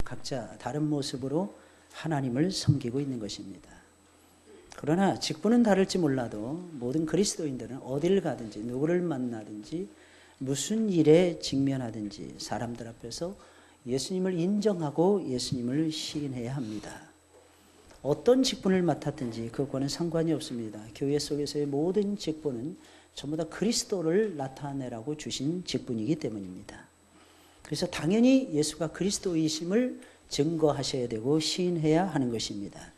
각자 다른 모습으로 하나님을 섬기고 있는 것입니다. 그러나 직분은 다를지 몰라도 모든 그리스도인들은 어딜 가든지 누구를 만나든지 무슨 일에 직면하든지 사람들 앞에서 예수님을 인정하고 예수님을 시인해야 합니다. 어떤 직분을 맡았든지 그것과는 상관이 없습니다. 교회 속에서의 모든 직분은 전부 다 그리스도를 나타내라고 주신 직분이기 때문입니다. 그래서 당연히 예수가 그리스도이심을 증거하셔야 되고 시인해야 하는 것입니다.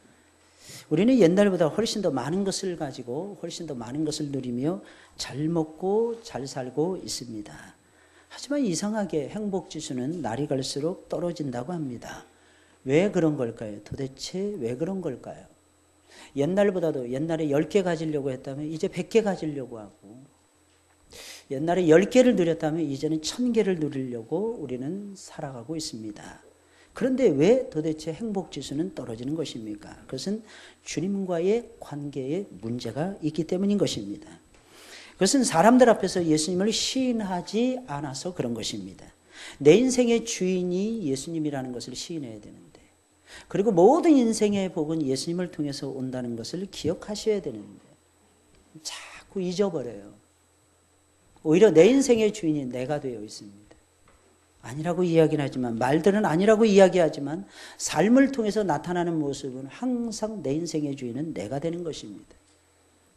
우리는 옛날보다 훨씬 더 많은 것을 가지고 훨씬 더 많은 것을 누리며 잘 먹고 잘 살고 있습니다. 하지만 이상하게 행복지수는 날이 갈수록 떨어진다고 합니다. 왜 그런 걸까요? 도대체 왜 그런 걸까요? 옛날보다도 옛날에 10개 가지려고 했다면 이제 100개 가지려고 하고, 옛날에 10개를 누렸다면 이제는 1000개를 누리려고 우리는 살아가고 있습니다. 그런데 왜 도대체 행복지수는 떨어지는 것입니까? 그것은 주님과의 관계에 문제가 있기 때문인 것입니다. 그것은 사람들 앞에서 예수님을 시인하지 않아서 그런 것입니다. 내 인생의 주인이 예수님이라는 것을 시인해야 되는데, 그리고 모든 인생의 복은 예수님을 통해서 온다는 것을 기억하셔야 되는데 자꾸 잊어버려요. 오히려 내 인생의 주인이 내가 되어 있습니다. 아니라고 이야기는 하지만, 말들은 아니라고 이야기하지만 삶을 통해서 나타나는 모습은 항상 내 인생의 주인은 내가 되는 것입니다.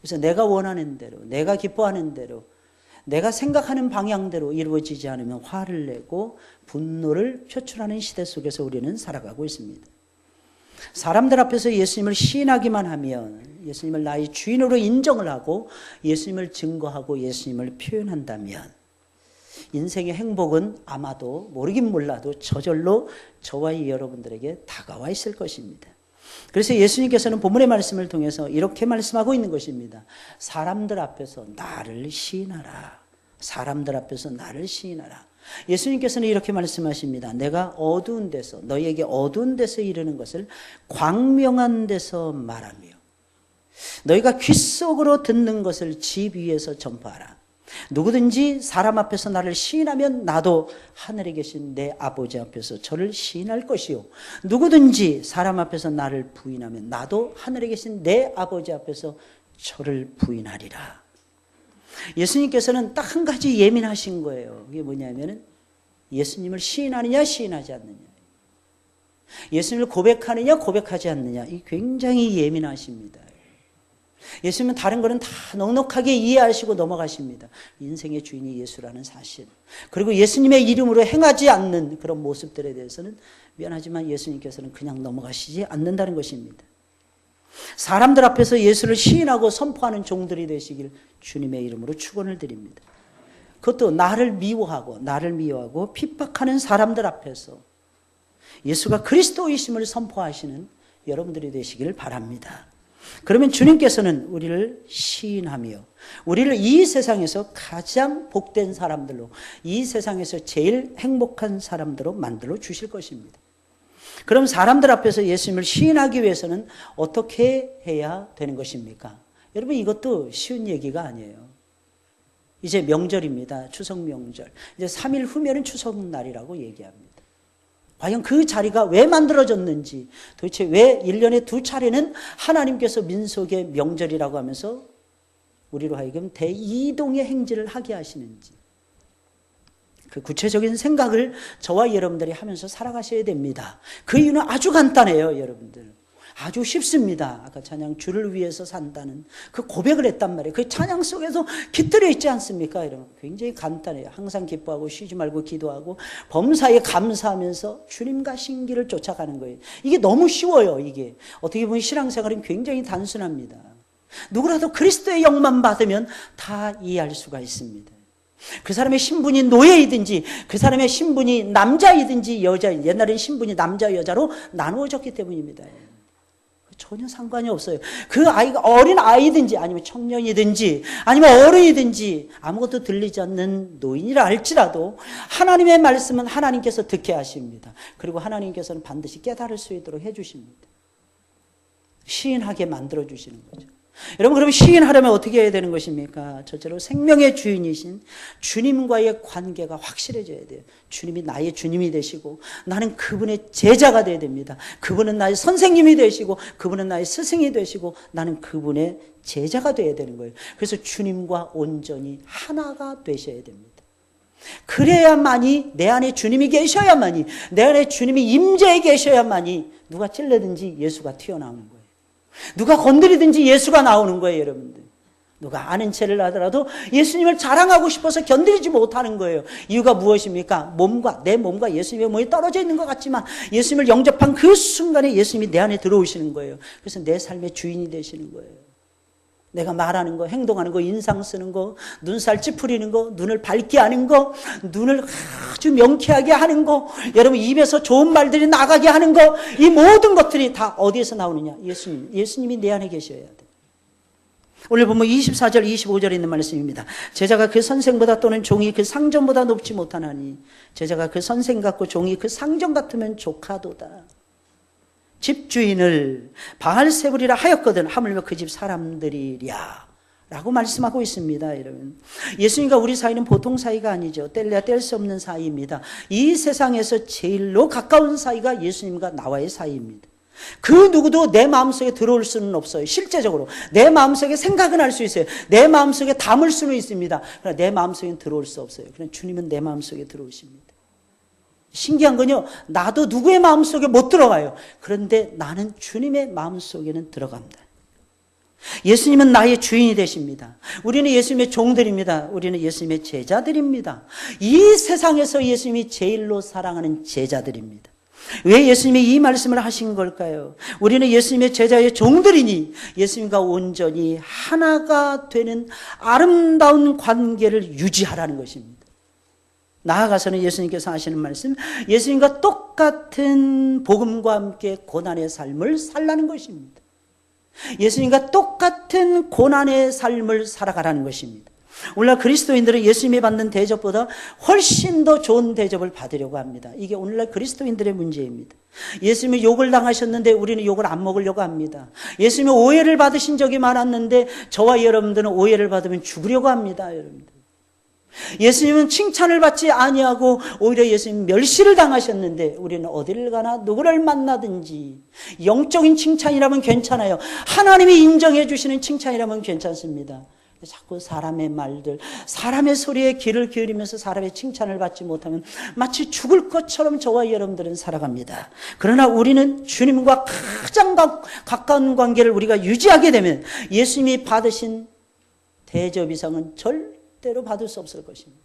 그래서 내가 원하는 대로, 내가 기뻐하는 대로, 내가 생각하는 방향대로 이루어지지 않으면 화를 내고 분노를 표출하는 시대 속에서 우리는 살아가고 있습니다. 사람들 앞에서 예수님을 시인하기만 하면, 예수님을 나의 주인으로 인정을 하고 예수님을 증거하고 예수님을 표현한다면 인생의 행복은 아마도 모르긴 몰라도 저절로 저와 여러분들에게 다가와 있을 것입니다. 그래서 예수님께서는 본문의 말씀을 통해서 이렇게 말씀하고 있는 것입니다. 사람들 앞에서 나를 시인하라. 사람들 앞에서 나를 시인하라. 예수님께서는 이렇게 말씀하십니다. 내가 어두운 데서, 너희에게 어두운 데서 이르는 것을 광명한 데서 말하며, 너희가 귓속으로 듣는 것을 집 위에서 전파하라. 누구든지 사람 앞에서 나를 시인하면 나도 하늘에 계신 내 아버지 앞에서 저를 시인할 것이요, 누구든지 사람 앞에서 나를 부인하면 나도 하늘에 계신 내 아버지 앞에서 저를 부인하리라. 예수님께서는 딱 한 가지 예민하신 거예요. 그게 뭐냐면은 예수님을 시인하느냐 시인하지 않느냐, 예수님을 고백하느냐 고백하지 않느냐, 이 굉장히 예민하십니다. 예수님은 다른 거는 다 넉넉하게 이해하시고 넘어가십니다. 인생의 주인이 예수라는 사실, 그리고 예수님의 이름으로 행하지 않는 그런 모습들에 대해서는 미안하지만 예수님께서는 그냥 넘어가시지 않는다는 것입니다. 사람들 앞에서 예수를 시인하고 선포하는 종들이 되시길 주님의 이름으로 축원을 드립니다. 그것도 나를 미워하고 핍박하는 사람들 앞에서 예수가 그리스도이심을 선포하시는 여러분들이 되시기를 바랍니다. 그러면 주님께서는 우리를 시인하며 우리를 이 세상에서 가장 복된 사람들로, 이 세상에서 제일 행복한 사람들로 만들어 주실 것입니다. 그럼 사람들 앞에서 예수님을 시인하기 위해서는 어떻게 해야 되는 것입니까? 여러분, 이것도 쉬운 얘기가 아니에요. 이제 명절입니다. 추석 명절. 이제 3일 후면은 추석날이라고 얘기합니다. 과연 그 자리가 왜 만들어졌는지, 도대체 왜 1년에 2차례는 하나님께서 민속의 명절이라고 하면서 우리로 하여금 대이동의 행진을 하게 하시는지, 그 구체적인 생각을 저와 여러분들이 하면서 살아가셔야 됩니다. 그 이유는 아주 간단해요, 여러분들. 아주 쉽습니다. 아까 찬양 주를 위해서 산다는 그 고백을 했단 말이에요. 그 찬양 속에서 깃들여 있지 않습니까? 여러분, 굉장히 간단해요. 항상 기뻐하고 쉬지 말고 기도하고 범사에 감사하면서 주님과 신기를 쫓아가는 거예요. 이게 너무 쉬워요. 이게 어떻게 보면 신앙생활은 굉장히 단순합니다. 누구라도 그리스도의 영만 받으면 다 이해할 수가 있습니다. 그 사람의 신분이 노예이든지 그 사람의 신분이 남자이든지 여자이든지, 옛날에는 신분이 남자 여자로 나누어졌기 때문입니다. 전혀 상관이 없어요. 그 아이가 어린 아이든지 아니면 청년이든지 아니면 어른이든지 아무것도 들리지 않는 노인이라 할지라도 하나님의 말씀은 하나님께서 듣게 하십니다. 그리고 하나님께서는 반드시 깨달을 수 있도록 해주십니다. 시인하게 만들어 주시는 거죠. 여러분, 그러면 시인하려면 어떻게 해야 되는 것입니까? 첫째로 생명의 주인이신 주님과의 관계가 확실해져야 돼요. 주님이 나의 주님이 되시고 나는 그분의 제자가 되어야 됩니다. 그분은 나의 선생님이 되시고 그분은 나의 스승이 되시고 나는 그분의 제자가 되어야 되는 거예요. 그래서 주님과 온전히 하나가 되셔야 됩니다. 그래야만이 내 안에 주님이 계셔야만이 내 안에 주님이 임재해 계셔야만이 누가 찔러든지 예수가 튀어나오는 거예요. 누가 건드리든지 예수가 나오는 거예요, 여러분들. 누가 아는 체를 하더라도 예수님을 자랑하고 싶어서 견디지 못하는 거예요. 이유가 무엇입니까? 내 몸과 예수님의 몸이 떨어져 있는 것 같지만 예수님을 영접한 그 순간에 예수님이 내 안에 들어오시는 거예요. 그래서 내 삶의 주인이 되시는 거예요. 내가 말하는 거, 행동하는 거, 인상 쓰는 거, 눈살 찌푸리는 거, 눈을 밝게 하는 거, 눈을 아주 명쾌하게 하는 거, 여러분 입에서 좋은 말들이 나가게 하는 거, 이 모든 것들이 다 어디에서 나오느냐? 예수님이 내 안에 계셔야 돼. 오늘 보면 24절, 25절에 있는 말씀입니다. 제자가 그 선생보다 또는 종이 그 상전보다 높지 못하나니 제자가 그 선생 같고 종이 그 상전 같으면 족하도다. 집주인을 바알세불이라 하였거든 하물며 그 집 사람들이랴 라고 말씀하고 있습니다. 여러분, 예수님과 우리 사이는 보통 사이가 아니죠. 뗄래야 뗄 수 없는 사이입니다. 이 세상에서 제일로 가까운 사이가 예수님과 나와의 사이입니다. 그 누구도 내 마음속에 들어올 수는 없어요. 실제적으로 내 마음속에 생각은 할 수 있어요. 내 마음속에 담을 수는 있습니다. 그러나 내 마음속에는 들어올 수 없어요. 그러나 주님은 내 마음속에 들어오십니다. 신기한 건요, 나도 누구의 마음속에 못 들어가요. 그런데 나는 주님의 마음속에는 들어갑니다. 예수님은 나의 주인이 되십니다. 우리는 예수님의 종들입니다. 우리는 예수님의 제자들입니다. 이 세상에서 예수님이 제일로 사랑하는 제자들입니다. 왜 예수님이 이 말씀을 하신 걸까요? 우리는 예수님의 제자의 종들이니 예수님과 온전히 하나가 되는 아름다운 관계를 유지하라는 것입니다. 나아가서는 예수님께서 하시는 말씀, 예수님과 똑같은 복음과 함께 고난의 삶을 살라는 것입니다. 예수님과 똑같은 고난의 삶을 살아가라는 것입니다. 오늘날 그리스도인들은 예수님이 받는 대접보다 훨씬 더 좋은 대접을 받으려고 합니다. 이게 오늘날 그리스도인들의 문제입니다. 예수님이 욕을 당하셨는데 우리는 욕을 안 먹으려고 합니다. 예수님이 오해를 받으신 적이 많았는데 저와 여러분들은 오해를 받으면 죽으려고 합니다. 여러분들. 예수님은 칭찬을 받지 아니하고 오히려 예수님 멸시를 당하셨는데 우리는 어디를 가나 누구를 만나든지 영적인 칭찬이라면 괜찮아요. 하나님이 인정해 주시는 칭찬이라면 괜찮습니다. 자꾸 사람의 말들, 사람의 소리에 귀를 기울이면서 사람의 칭찬을 받지 못하면 마치 죽을 것처럼 저와 여러분들은 살아갑니다. 그러나 우리는 주님과 가장 가까운 관계를 우리가 유지하게 되면 예수님이 받으신 대접 이상은 절대로 받을 수 없을 것입니다.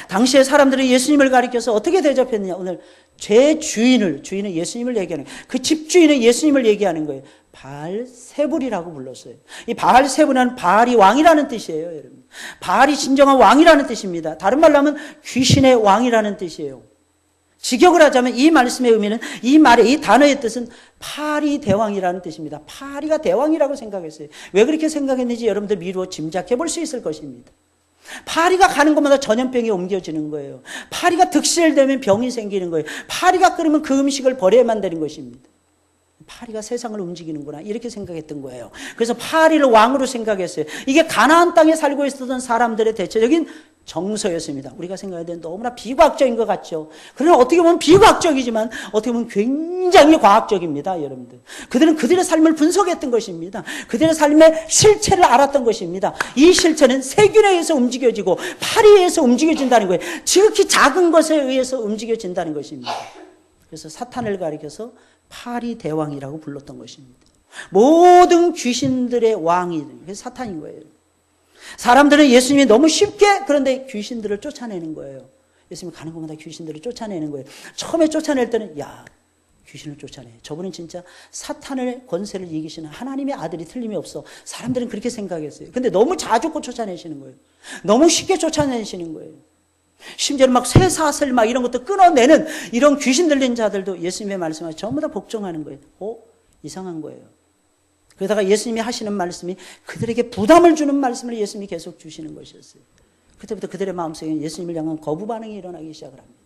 당시에 사람들은 예수님을 가리켜서 어떻게 대접했느냐? 오늘 주인은 예수님을 얘기하는 거예요. 그 집주인은 예수님을 얘기하는 거예요. 바알세불이라고 불렀어요. 이 바알세불은 바알이 왕이라는 뜻이에요, 여러분. 바알이 진정한 왕이라는 뜻입니다. 다른 말로 하면 귀신의 왕이라는 뜻이에요. 직역을 하자면 이 말씀의 의미는 이 단어의 뜻은 파리 대왕이라는 뜻입니다. 파리가 대왕이라고 생각했어요. 왜 그렇게 생각했는지 여러분들 미루어 짐작해 볼 수 있을 것입니다. 파리가 가는 곳마다 전염병이 옮겨지는 거예요. 파리가 득실되면 병이 생기는 거예요. 파리가 끓으면 그 음식을 버려야만 되는 것입니다. 파리가 세상을 움직이는구나 이렇게 생각했던 거예요. 그래서 파리를 왕으로 생각했어요. 이게 가나안 땅에 살고 있었던 사람들의 대체적인 정서였습니다. 우리가 생각하기엔 너무나 비과학적인 것 같죠. 그러나 어떻게 보면 비과학적이지만 어떻게 보면 굉장히 과학적입니다. 여러분들. 그들은 그들의 삶을 분석했던 것입니다. 그들의 삶의 실체를 알았던 것입니다. 이 실체는 세균에 의해서 움직여지고 파리에 의해서 움직여진다는 거예요. 지극히 작은 것에 의해서 움직여진다는 것입니다. 그래서 사탄을 가리켜서 파리 대왕이라고 불렀던 것입니다. 모든 귀신들의 왕이 사탄인 거예요. 사람들은 예수님이 너무 쉽게 그런데 귀신들을 쫓아내는 거예요. 예수님이 가는 곳마다 귀신들을 쫓아내는 거예요. 처음에 쫓아낼 때는 귀신을 쫓아내. 저분은 진짜 사탄의 권세를 이기시는 하나님의 아들이 틀림이 없어. 사람들은 그렇게 생각했어요. 근데 너무 자주 쫓아내시는 거예요. 너무 쉽게 쫓아내시는 거예요. 심지어는 막 쇠사슬 막 이런 것도 끊어내는 이런 귀신 들린 자들도 예수님의 말씀을 전부 다 복종하는 거예요. 이상한 거예요. 그러다가 예수님이 하시는 말씀이 그들에게 부담을 주는 말씀을 예수님이 계속 주시는 것이었어요. 그때부터 그들의 마음속에 예수님을 향한 거부 반응이 일어나기 시작을 합니다.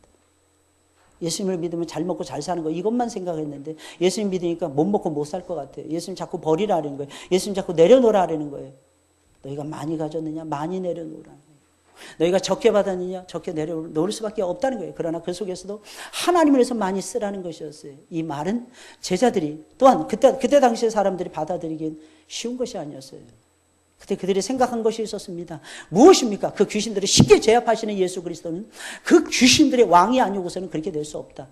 예수님을 믿으면 잘 먹고 잘 사는 거 이것만 생각했는데 예수님 믿으니까 못 먹고 못 살 것 같아요. 예수님 자꾸 버리라는 거예요. 예수님 자꾸 내려놓으라는 거예요. 너희가 많이 가졌느냐? 많이 내려놓으라는 거예요. 너희가 적게 받았느냐? 적게 내려놓을 수밖에 없다는 거예요. 그러나 그 속에서도 하나님을 위해서 많이 쓰라는 것이었어요. 이 말은 제자들이 또한 그때 당시에 사람들이 받아들이기엔 쉬운 것이 아니었어요. 그때 그들이 생각한 것이 있었습니다. 무엇입니까? 그 귀신들을 쉽게 제압하시는 예수 그리스도는 그 귀신들의 왕이 아니고서는 그렇게 될 수 없다.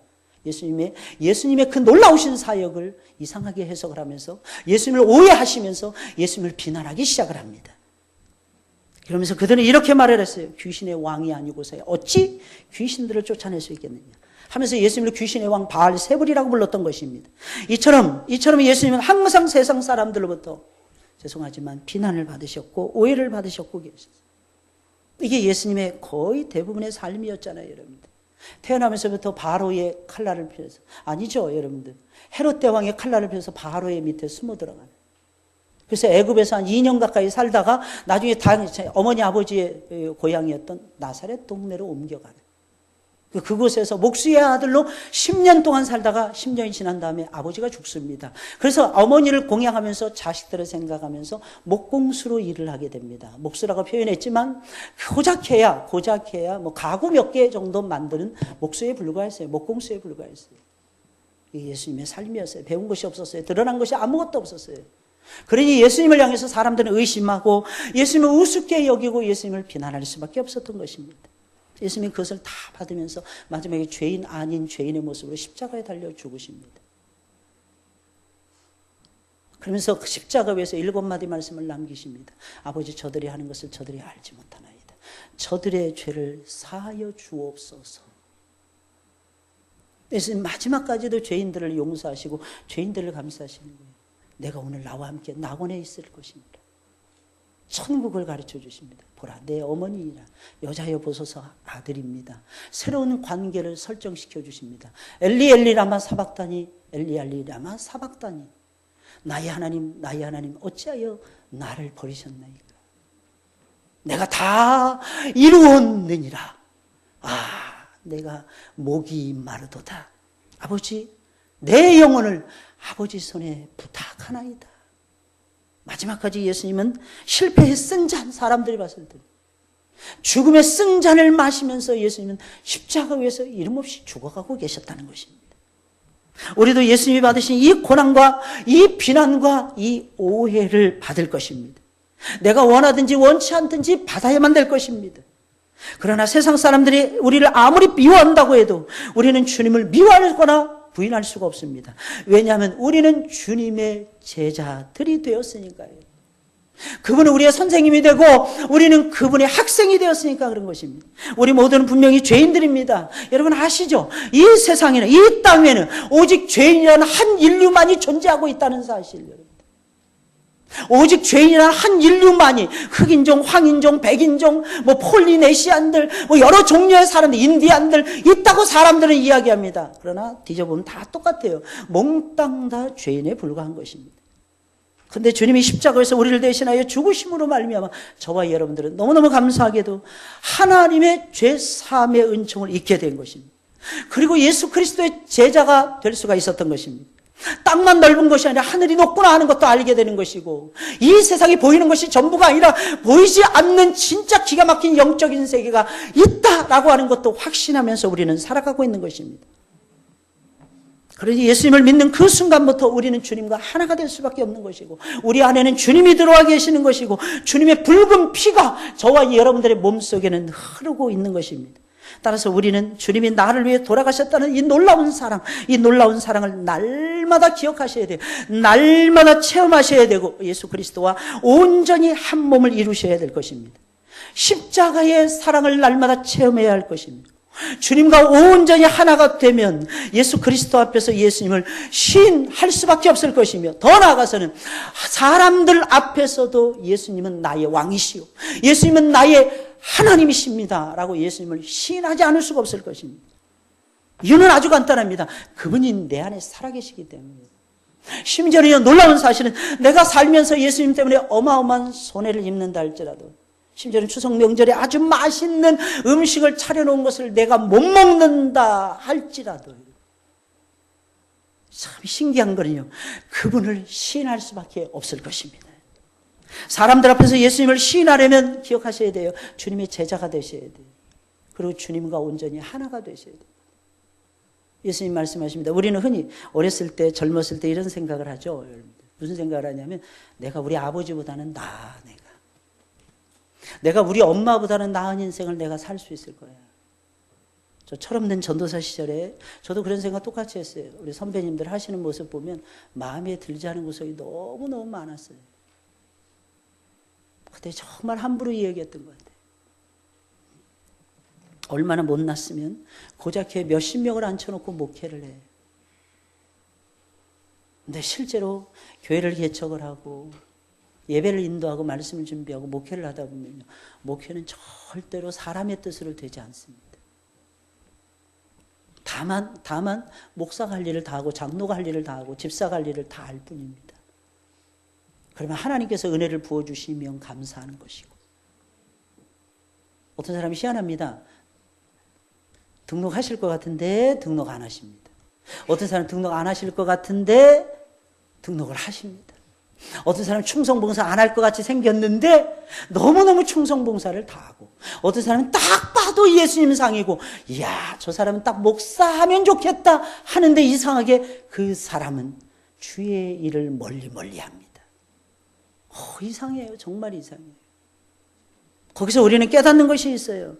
예수님의 그 놀라우신 사역을 이상하게 해석을 하면서 예수님을 오해하시면서 예수님을 비난하기 시작을 합니다. 그러면서 그들은 이렇게 말을 했어요. 귀신의 왕이 아니고서 어찌 귀신들을 쫓아낼 수 있겠느냐 하면서 예수님을 귀신의 왕 바알세불이라고 불렀던 것입니다. 이처럼 예수님은 항상 세상 사람들로부터 죄송하지만 비난을 받으셨고 오해를 받으셨고 계셨어요. 이게 예수님의 거의 대부분의 삶이었잖아요, 여러분들. 태어나면서부터 바로의 칼날을 펴서 아니죠, 여러분들. 헤롯 대왕의 칼날을 펴서 바로의 밑에 숨어 들어가는. 그래서 애굽에서 한 2년 가까이 살다가 나중에 어머니 아버지의 고향이었던 나사렛 동네로 옮겨가는. 그곳에서 목수의 아들로 10년 동안 살다가 10년이 지난 다음에 아버지가 죽습니다. 그래서 어머니를 공양하면서 자식들을 생각하면서 목공수로 일을 하게 됩니다. 목수라고 표현했지만 고작해야 뭐 가구 몇 개 정도 만드는 목수에 불과했어요. 목공수에 불과했어요. 이게 예수님의 삶이었어요. 배운 것이 없었어요. 드러난 것이 아무것도 없었어요. 그러니 예수님을 향해서 사람들은 의심하고 예수님을 우습게 여기고 예수님을 비난할 수밖에 없었던 것입니다. 예수님이 그것을 다 받으면서 마지막에 죄인 아닌 죄인의 모습으로 십자가에 달려 죽으십니다. 그러면서 그 십자가 위에서 7마디 말씀을 남기십니다. 아버지, 저들이 하는 것을 저들이 알지 못하나이다. 저들의 죄를 사하여 주옵소서. 예수님 마지막까지도 죄인들을 용서하시고 죄인들을 감싸시는 거예요. 내가 오늘 나와 함께 낙원에 있을 것입니다. 천국을 가르쳐 주십니다. 보라, 내 어머니이라. 여자여 보소서, 아들입니다. 새로운 관계를 설정시켜 주십니다. 엘리 엘리 라마 사박다니, 엘리 엘리 라마 사박다니. 나의 하나님 어찌하여 나를 버리셨나이까. 내가 다 이루었느니라. 내가 목이 마르도다. 아버지, 내 영혼을 아버지 손에 부탁하나이다. 마지막까지 예수님은 실패의 쓴 잔, 사람들이 봤을 때 죽음의 쓴 잔을 마시면서 예수님은 십자가 위에서 이름 없이 죽어가고 계셨다는 것입니다. 우리도 예수님이 받으신 이 고난과 이 비난과 이 오해를 받을 것입니다. 내가 원하든지 원치 않든지 받아야만 될 것입니다. 그러나 세상 사람들이 우리를 아무리 미워한다고 해도 우리는 주님을 미워하거나 부인할 수가 없습니다. 왜냐하면 우리는 주님의 제자들이 되었으니까요. 그분은 우리의 선생님이 되고 우리는 그분의 학생이 되었으니까 그런 것입니다. 우리 모두는 분명히 죄인들입니다. 여러분 아시죠? 이 세상에는, 이 땅에는 오직 죄인이라는 한 인류만이 존재하고 있다는 사실. 오직 죄인이라는 한 인류만이, 흑인종, 황인종, 백인종, 뭐 폴리네시안들, 뭐 여러 종류의 사람들, 인디안들 있다고 사람들은 이야기합니다. 그러나 뒤져보면 다 똑같아요. 몽땅 다 죄인에 불과한 것입니다. 근데 주님이 십자가에서 우리를 대신하여 죽으심으로 말미암아 저와 여러분들은 너무너무 감사하게도 하나님의 죄 사함의 은총을 잊게 된 것입니다. 그리고 예수 그리스도의 제자가 될 수가 있었던 것입니다. 땅만 넓은 것이 아니라 하늘이 높구나 하는 것도 알게 되는 것이고, 이 세상이 보이는 것이 전부가 아니라 보이지 않는 진짜 기가 막힌 영적인 세계가 있다라고 하는 것도 확신하면서 우리는 살아가고 있는 것입니다. 그러니 예수님을 믿는 그 순간부터 우리는 주님과 하나가 될 수밖에 없는 것이고, 우리 안에는 주님이 들어와 계시는 것이고, 주님의 붉은 피가 저와 여러분들의 몸속에는 흐르고 있는 것입니다. 따라서 우리는 주님이 나를 위해 돌아가셨다는 이 놀라운 사랑을 날마다 기억하셔야 돼요. 날마다 체험하셔야 되고 예수 그리스도와 온전히 한 몸을 이루셔야 될 것입니다. 십자가의 사랑을 날마다 체험해야 할 것입니다. 주님과 온전히 하나가 되면 예수 그리스도 앞에서 예수님을 시인할 수밖에 없을 것이며, 더 나아가서는 사람들 앞에서도 예수님은 나의 왕이시오, 예수님은 나의 하나님이십니다 라고 예수님을 시인하지 않을 수가 없을 것입니다. 이유는 아주 간단합니다. 그분이 내 안에 살아계시기 때문입니다. 심지어는 놀라운 사실은 내가 살면서 예수님 때문에 어마어마한 손해를 입는다 할지라도 심지어는 추석 명절에 아주 맛있는 음식을 차려놓은 것을 내가 못 먹는다 할지라도 참 신기한 거는요, 그분을 시인할 수밖에 없을 것입니다. 사람들 앞에서 예수님을 시인하려면 기억하셔야 돼요. 주님의 제자가 되셔야 돼요. 그리고 주님과 온전히 하나가 되셔야 돼요. 예수님 말씀하십니다. 우리는 흔히 어렸을 때, 젊었을 때 이런 생각을 하죠. 무슨 생각을 하냐면, 내가 우리 아버지보다는 나아, 내가 우리 엄마보다는 나은 인생을 내가 살 수 있을 거야. 저 철없는 전도사 시절에 저도 그런 생각 똑같이 했어요. 우리 선배님들 하시는 모습 보면 마음에 들지 않은 구석이 너무너무 많았어요. 그때 정말 함부로 이야기했던 것 같아요. 얼마나 못났으면 고작 몇십 명을 앉혀놓고 목회를 해. 근데 실제로 교회를 개척을 하고 예배를 인도하고 말씀을 준비하고 목회를 하다 보면요, 목회는 절대로 사람의 뜻으로 되지 않습니다. 다만 목사가 할 일을 다 하고 장로가 할 일을 다 하고 집사가 할 일을 다 할 뿐입니다. 그러면 하나님께서 은혜를 부어주시면 감사하는 것이고, 어떤 사람이 희한합니다. 등록하실 것 같은데 등록 안 하십니다. 어떤 사람은 등록 안 하실 것 같은데 등록을 하십니다. 어떤 사람은 충성봉사 안 할 것 같이 생겼는데 너무너무 충성봉사를 다 하고, 어떤 사람은 딱 봐도 예수님 상이고, 이야, 저 사람은 딱 목사하면 좋겠다 하는데 이상하게 그 사람은 주의 일을 멀리 합니다. 이상해요. 정말 이상해요. 거기서 우리는 깨닫는 것이 있어요.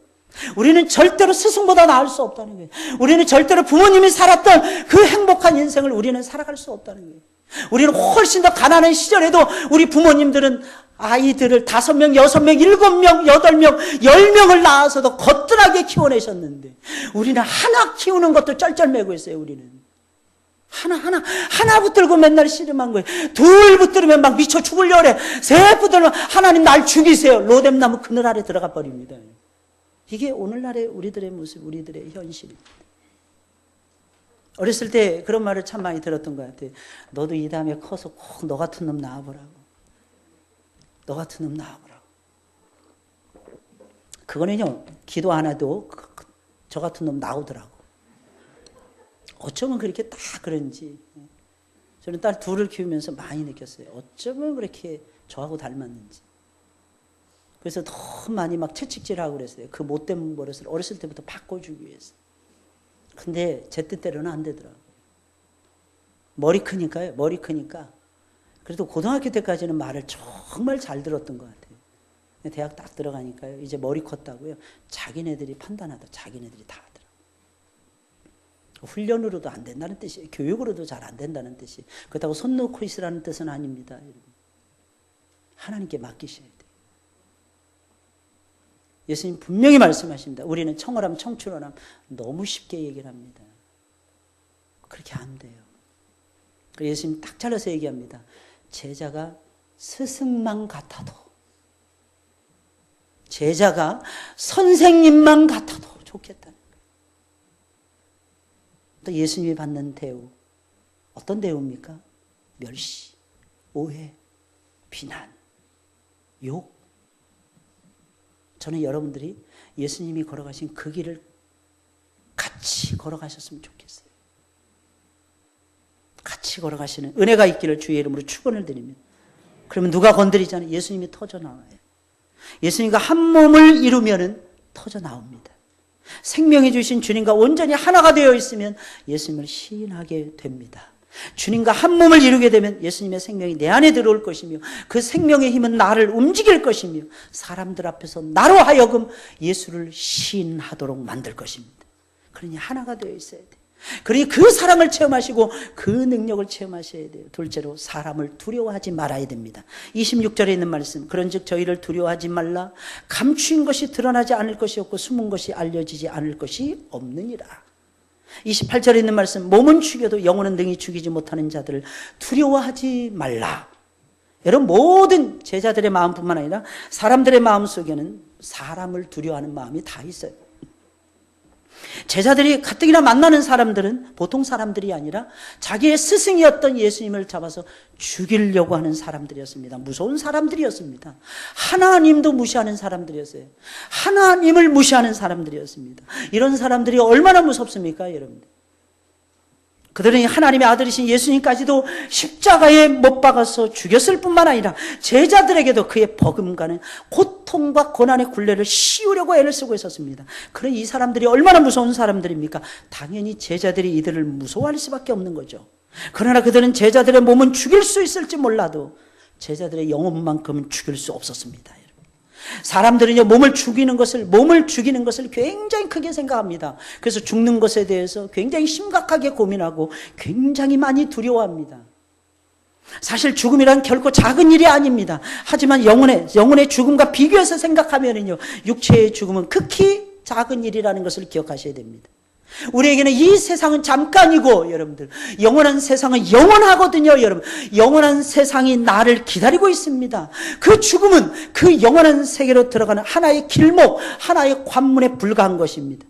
우리는 절대로 스승보다 나을 수 없다는 거예요. 우리는 절대로 부모님이 살았던 그 행복한 인생을 우리는 살아갈 수 없다는 거예요. 우리는 훨씬 더 가난한 시절에도 우리 부모님들은 아이들을 5명, 6명, 7명, 8명, 10명을 낳아서도 거뜬하게 키워내셨는데, 우리는 하나 키우는 것도 쩔쩔매고 있어요. 우리는 하나 붙들고 맨날 씨름한 거예요. 둘 붙들면 막 미쳐 죽으려 그래. 셋 붙들면 하나님 날 죽이세요. 로뎀나무 그늘 아래 들어가 버립니다. 이게 오늘날의 우리들의 모습, 우리들의 현실입니다. 어렸을 때 그런 말을 참 많이 들었던 것 같아요. 너도 이 다음에 커서 꼭 너 같은 놈 낳아보라고. 너 같은 놈 낳아보라고. 그거는요, 기도 안 해도 저 같은 놈 나오더라고. 어쩌면 그렇게 딱 그런지. 저는 딸 둘을 키우면서 많이 느꼈어요. 어쩌면 그렇게 저하고 닮았는지. 그래서 너무 많이 막 채찍질하고 그랬어요. 그 못된 버릇을 어렸을 때부터 바꿔주기 위해서. 근데 제 뜻대로는 안 되더라고요. 머리 크니까. 그래도 고등학교 때까지는 말을 정말 잘 들었던 것 같아요. 대학 딱 들어가니까요, 이제 머리 컸다고요, 자기네들이 판단하다. 자기네들이 다 하더라고요. 훈련으로도 안 된다는 뜻이에요. 교육으로도 잘 안 된다는 뜻이에요. 그렇다고 손 놓고 있으라는 뜻은 아닙니다. 여러분. 하나님께 맡기셔야 돼요. 예수님 분명히 말씀하십니다. 우리는 청어람, 청춘어람 너무 쉽게 얘기를 합니다. 그렇게 안 돼요. 예수님 딱 잘라서 얘기합니다. 제자가 스승만 같아도, 제자가 선생님만 같아도 좋겠다는 거예요. 또 예수님이 받는 대우, 어떤 대우입니까? 멸시, 오해, 비난, 욕. 저는 여러분들이 예수님이 걸어가신 그 길을 같이 걸어가셨으면 좋겠어요. 같이 걸어가시는 은혜가 있기를 주의 이름으로 축원을 드리며, 그러면 누가 건드리잖아요. 예수님이 터져 나와요. 예수님과 한 몸을 이루면은 터져 나옵니다. 생명해 주신 주님과 온전히 하나가 되어 있으면 예수님을 시인하게 됩니다. 주님과 한 몸을 이루게 되면 예수님의 생명이 내 안에 들어올 것이며, 그 생명의 힘은 나를 움직일 것이며, 사람들 앞에서 나로 하여금 예수를 시인하도록 만들 것입니다. 그러니 하나가 되어 있어야 돼요. 그러니 그 사랑을 체험하시고 그 능력을 체험하셔야 돼요. 둘째로, 사람을 두려워하지 말아야 됩니다. 26절에 있는 말씀, 그런즉 저희를 두려워하지 말라. 감추인 것이 드러나지 않을 것이 없고 숨은 것이 알려지지 않을 것이 없느니라. 28절에 있는 말씀, 몸은 죽여도 영혼은 능히 죽이지 못하는 자들을 두려워하지 말라. 여러분, 모든 제자들의 마음뿐만 아니라 사람들의 마음 속에는 사람을 두려워하는 마음이 다 있어요. 제자들이 가뜩이나 만나는 사람들은 보통 사람들이 아니라 자기의 스승이었던 예수님을 잡아서 죽이려고 하는 사람들이었습니다. 무서운 사람들이었습니다. 하나님도 무시하는 사람들이었어요. 하나님을 무시하는 사람들이었습니다. 이런 사람들이 얼마나 무섭습니까, 여러분들? 그들은 하나님의 아들이신 예수님까지도 십자가에 못 박아서 죽였을 뿐만 아니라 제자들에게도 그의 버금가는 고통과 고난의 굴레를 씌우려고 애를 쓰고 있었습니다. 그런 이 사람들이 얼마나 무서운 사람들입니까? 당연히 제자들이 이들을 무서워할 수밖에 없는 거죠. 그러나 그들은 제자들의 몸은 죽일 수 있을지 몰라도 제자들의 영혼만큼은 죽일 수 없었습니다. 사람들은요, 몸을 죽이는 것을 굉장히 크게 생각합니다. 그래서 죽는 것에 대해서 굉장히 심각하게 고민하고 굉장히 많이 두려워합니다. 사실 죽음이란 결코 작은 일이 아닙니다. 하지만 영혼의 죽음과 비교해서 생각하면은요, 육체의 죽음은 극히 작은 일이라는 것을 기억하셔야 됩니다. 우리에게는 이 세상은 잠깐이고, 여러분들, 영원한 세상은 영원하거든요. 여러분, 영원한 세상이 나를 기다리고 있습니다. 그 죽음은 그 영원한 세계로 들어가는 하나의 길목, 하나의 관문에 불과한 것입니다.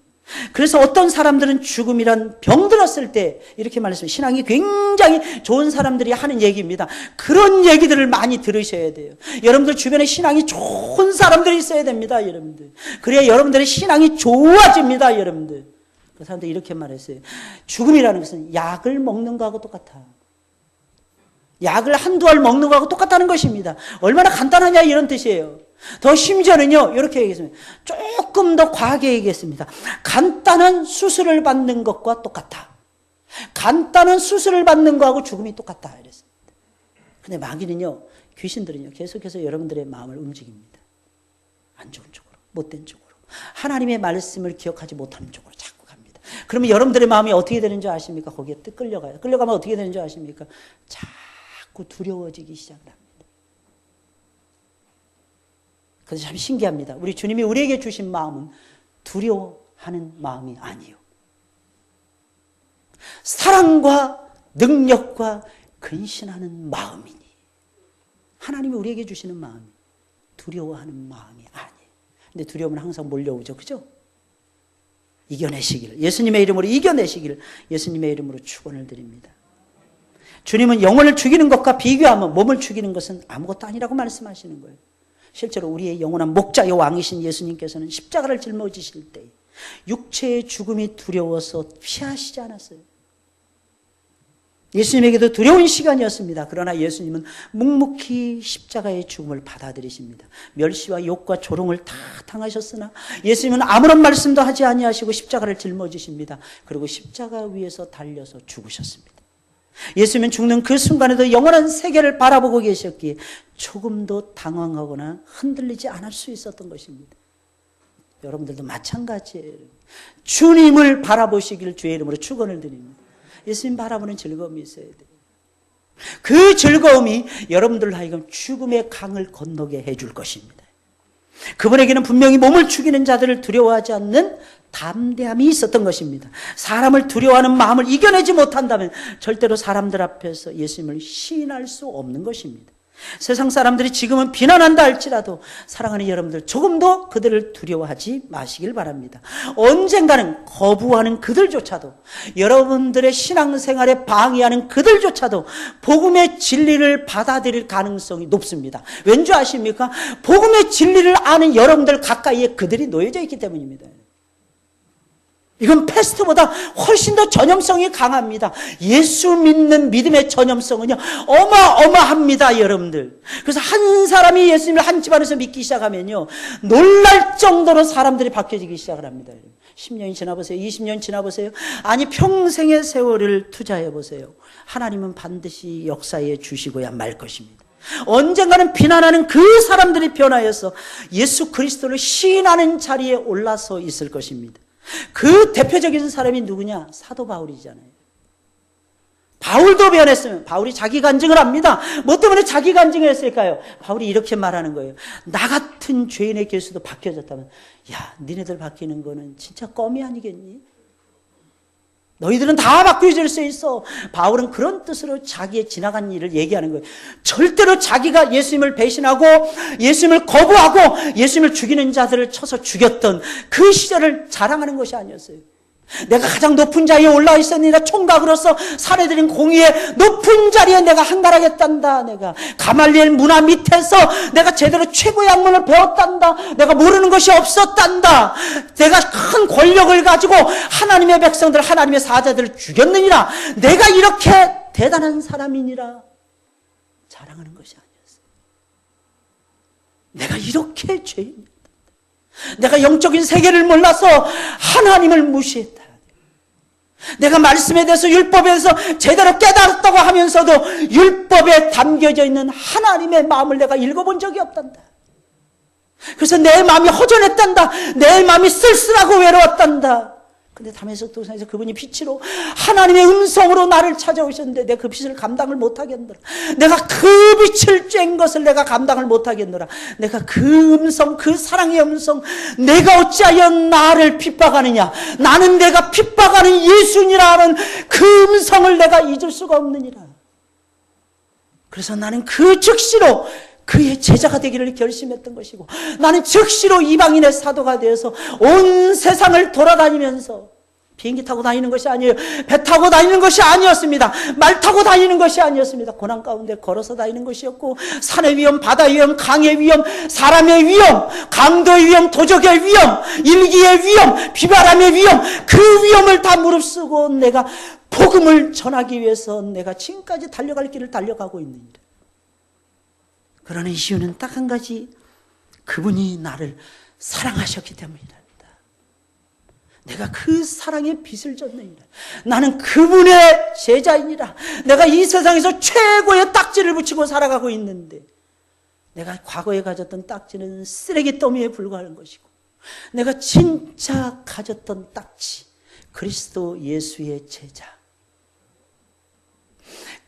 그래서 어떤 사람들은 죽음이란 병들었을 때 이렇게 말했습니다. 신앙이 굉장히 좋은 사람들이 하는 얘기입니다. 그런 얘기들을 많이 들으셔야 돼요. 여러분들 주변에 신앙이 좋은 사람들이 있어야 됩니다. 여러분들, 그래야 여러분들의 신앙이 좋아집니다. 여러분들, 그 사람들이 이렇게 말했어요. 죽음이라는 것은 약을 먹는 거하고 똑같아. 약을 한두 알 먹는 거하고 똑같다는 것입니다. 얼마나 간단하냐 이런 뜻이에요. 더 심지어는요, 이렇게 얘기했습니다. 조금 더 과하게 얘기했습니다. 간단한 수술을 받는 것과 똑같아. 간단한 수술을 받는 거하고 죽음이 똑같다 이랬습니다. 근데 마귀는요, 귀신들은요, 계속해서 여러분들의 마음을 움직입니다. 안 좋은 쪽으로, 못된 쪽으로, 하나님의 말씀을 기억하지 못하는 쪽으로 자꾸 갑니다. 그러면 여러분들의 마음이 어떻게 되는 줄 아십니까? 거기에 뜩 끌려가요. 끌려가면 어떻게 되는 줄 아십니까? 자꾸 두려워지기 시작합니다. 그래서 참 신기합니다. 우리 주님이 우리에게 주신 마음은 두려워하는 마음이 아니에요. 사랑과 능력과 근신하는 마음이니, 하나님이 우리에게 주시는 마음이 두려워하는 마음이 아니에요. 근데 두려움은 항상 몰려오죠. 그죠? 이겨내시기를, 예수님의 이름으로 이겨내시기를 예수님의 이름으로 축원을 드립니다. 주님은 영혼을 죽이는 것과 비교하면 몸을 죽이는 것은 아무것도 아니라고 말씀하시는 거예요. 실제로 우리의 영원한 목자요 왕이신 예수님께서는 십자가를 짊어지실 때 육체의 죽음이 두려워서 피하시지 않았어요. 예수님에게도 두려운 시간이었습니다. 그러나 예수님은 묵묵히 십자가의 죽음을 받아들이십니다. 멸시와 욕과 조롱을 다 당하셨으나 예수님은 아무런 말씀도 하지 아니하시고 십자가를 짊어지십니다. 그리고 십자가 위에서 달려서 죽으셨습니다. 예수님은 죽는 그 순간에도 영원한 세계를 바라보고 계셨기에 조금도 당황하거나 흔들리지 않을 수 있었던 것입니다. 여러분들도 마찬가지예요. 주님을 바라보시길 주의 이름으로 축원을 드립니다. 예수님 바라보는 즐거움이 있어야 돼요. 그 즐거움이 여러분들 하여금 죽음의 강을 건너게 해줄 것입니다. 그분에게는 분명히 몸을 죽이는 자들을 두려워하지 않는 담대함이 있었던 것입니다. 사람을 두려워하는 마음을 이겨내지 못한다면 절대로 사람들 앞에서 예수님을 시인할 수 없는 것입니다. 세상 사람들이 지금은 비난한다 할지라도 사랑하는 여러분들, 조금도 그들을 두려워하지 마시길 바랍니다. 언젠가는 거부하는 그들조차도, 여러분들의 신앙생활에 방해하는 그들조차도 복음의 진리를 받아들일 가능성이 높습니다. 왠지 아십니까? 복음의 진리를 아는 여러분들 가까이에 그들이 놓여져 있기 때문입니다. 이건 패스트보다 훨씬 더 전염성이 강합니다. 예수 믿는 믿음의 전염성은요, 어마어마합니다, 여러분들. 그래서 한 사람이 예수님을 한 집안에서 믿기 시작하면요, 놀랄 정도로 사람들이 바뀌어지기 시작을 합니다. 10년이 지나보세요. 20년 지나보세요. 아니, 평생의 세월을 투자해보세요. 하나님은 반드시 역사해 주시고야 말 것입니다. 언젠가는 비난하는 그 사람들이 변하여서 예수 그리스도를 시인하는 자리에 올라서 있을 것입니다. 그 대표적인 사람이 누구냐? 사도 바울이잖아요. 바울도 변했으면, 바울이 자기 간증을 합니다. 뭐 때문에 자기 간증을 했을까요? 바울이 이렇게 말하는 거예요. 나 같은 죄인의 길수도 바뀌어졌다면, 야, 니네들 바뀌는 거는 진짜 껌이 아니겠니? 너희들은 다 바뀌어질 수 있어. 바울은 그런 뜻으로 자기의 지나간 일을 얘기하는 거예요. 절대로 자기가 예수님을 배신하고 예수님을 거부하고 예수님을 죽이는 자들을 쳐서 죽였던 그 시절을 자랑하는 것이 아니었어요. 내가 가장 높은 자리에 올라와 있었느니라. 총각으로서 사례들인 공의의 높은 자리에 내가 한가락했단다. 내가 가말리엘 문화 밑에서 내가 제대로 최고의 학문을 배웠단다. 내가 모르는 것이 없었단다. 내가 큰 권력을 가지고 하나님의 백성들, 하나님의 사자들을 죽였느니라. 내가 이렇게 대단한 사람이니라 자랑하는 것이 아니었어요. 내가 이렇게 죄인이었다. 내가 영적인 세계를 몰라서 하나님을 무시했다. 내가 말씀에 대해서 율법에 대해서 제대로 깨달았다고 하면서도 율법에 담겨져 있는 하나님의 마음을 내가 읽어본 적이 없단다. 그래서 내 마음이 허전했단다. 내 마음이 쓸쓸하고 외로웠단다. 근데 다메섹 도상에서 그분이 빛으로 하나님의 음성으로 나를 찾아오셨는데 내가 그 빛을 감당을 못하겠노라. 내가 그 빛을 쬐은 것을 내가 감당을 못하겠노라. 내가 그 음성, 그 사랑의 음성, 내가 어찌하여 나를 핍박하느냐. 나는 내가 핍박하는 예수니라는 그 음성을 내가 잊을 수가 없느니라. 그래서 나는 그 즉시로 그의 제자가 되기를 결심했던 것이고, 나는 즉시로 이방인의 사도가 되어서 온 세상을 돌아다니면서 비행기 타고 다니는 것이 아니에요. 배 타고 다니는 것이 아니었습니다. 말 타고 다니는 것이 아니었습니다. 고난 가운데 걸어서 다니는 것이었고, 산의 위험, 바다의 위험, 강의 위험, 사람의 위험, 강도의 위험, 도적의 위험, 일기의 위험, 비바람의 위험, 그 위험을 다 무릅쓰고 내가 복음을 전하기 위해서 내가 지금까지 달려갈 길을 달려가고 있느니라. 그러는 이유는 딱 한 가지, 그분이 나를 사랑하셨기 때문이란다. 내가 그 사랑의 빛을 줬느니라. 나는 그분의 제자이니라. 내가 이 세상에서 최고의 딱지를 붙이고 살아가고 있는데, 내가 과거에 가졌던 딱지는 쓰레기 더미에 불과한 것이고, 내가 진짜 가졌던 딱지, 그리스도 예수의 제자,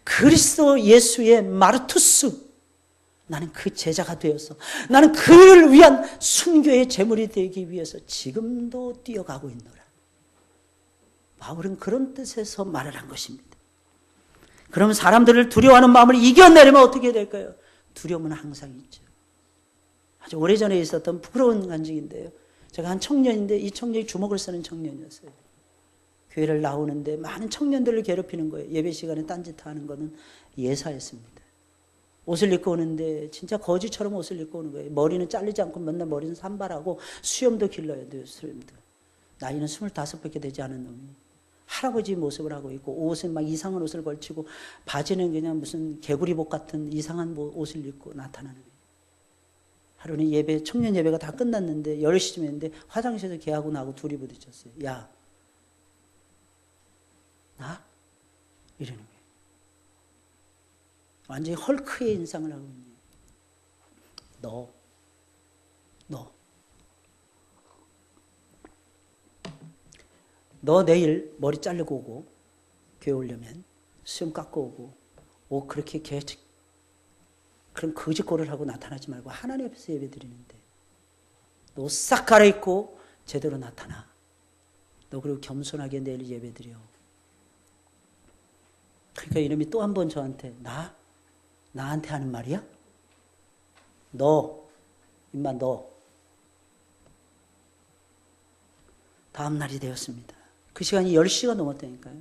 그리스도 예수의 마르투스, 나는 그 제자가 되어서 나는 그를 위한 순교의 제물이 되기 위해서 지금도 뛰어가고 있노라. 바울은 그런 뜻에서 말을 한 것입니다. 그러면 사람들을 두려워하는 마음을 이겨내려면 어떻게 될까요? 두려움은 항상 있죠. 아주 오래전에 있었던 부끄러운 간증인데요. 제가 한 청년인데 이 청년이 주먹을 쓰는 청년이었어요. 교회를 나오는데 많은 청년들을 괴롭히는 거예요. 예배 시간에 딴짓하는 거는 예사였습니다. 옷을 입고 오는데 진짜 거지처럼 옷을 입고 오는 거예요. 머리는 자르지 않고 맨날 머리는 산발하고 수염도 길러야 돼요. 수염도. 나이는 25밖에 되지 않은 놈이 할아버지 모습을 하고 있고, 옷은 막 이상한 옷을 걸치고, 바지는 그냥 무슨 개구리복 같은 이상한 옷을 입고 나타나는 거예요. 하루는 예배, 청년 예배가 다 끝났는데 10시쯤 했는데 화장실에서 걔하고 나하고 둘이 부딪혔어요. 야, 나? 이러는 거예요. 완전히 헐크의 인상을 하고 있네. 너 내일 머리 자르고 오고, 교회 오려면 수염 깎고 오고, 옷 그렇게 그런 거짓골을 하고 나타나지 말고 하나님 앞에서 예배 드리는데 너 싹 갈아입고 제대로 나타나. 너 그리고 겸손하게 내일 예배 드려. 그러니까 이놈이 또 한 번 저한테 나한테 하는 말이야? 임마 너. 다음 날이 되었습니다. 그 시간이 10시가 넘었다니까요.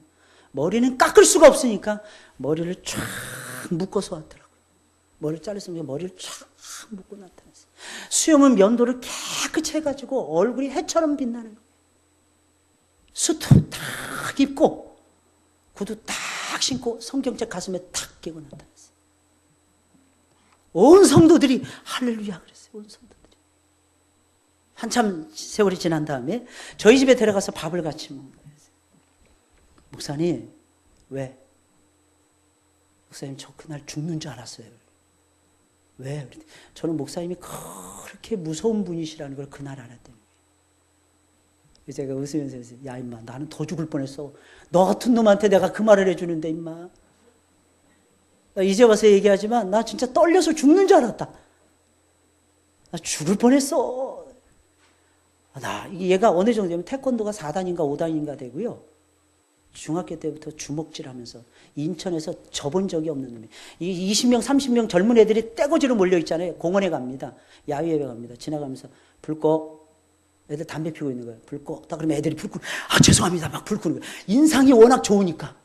머리는 깎을 수가 없으니까 머리를 쫙 묶어서 왔더라고요. 머리를 자르면서 머리를 쫙 묶고 나타났어요. 수염은 면도를 깨끗이 해가지고 얼굴이 해처럼 빛나는 거예요. 수트 탁 입고 구두 딱 신고 성경책 가슴에 탁 끼고 나타났어요. 온 성도들이 할렐루야 그랬어요. 온 성도들이. 한참 세월이 지난 다음에 저희 집에 데려가서 밥을 같이 먹는 거예요. 목사님, 왜? 목사님, 저 그날 죽는 줄 알았어요. 왜? 저는 목사님이 그렇게 무서운 분이시라는 걸 그날 알았다는 거예요. 제가 웃으면서 했어요. 야, 임마, 나는 더 죽을 뻔했어. 너 같은 놈한테 내가 그 말을 해주는데, 임마. 나 이제 와서 얘기하지만 나 진짜 떨려서 죽는 줄 알았다. 나 죽을 뻔했어. 얘가 어느 정도 되면 태권도가 4단인가 5단인가 되고요. 중학교 때부터 주먹질하면서 인천에서 접은 적이 없는 놈이. 이 20명 30명 젊은 애들이 떼거지로 몰려 있잖아요. 공원에 갑니다. 야유회에 갑니다. 지나가면서 불 꺼. 애들 담배 피우고 있는 거예요. 불 껐다 그러면 애들이 불 끄고 죄송합니다 막 불 끄는 거예요. 인상이 워낙 좋으니까.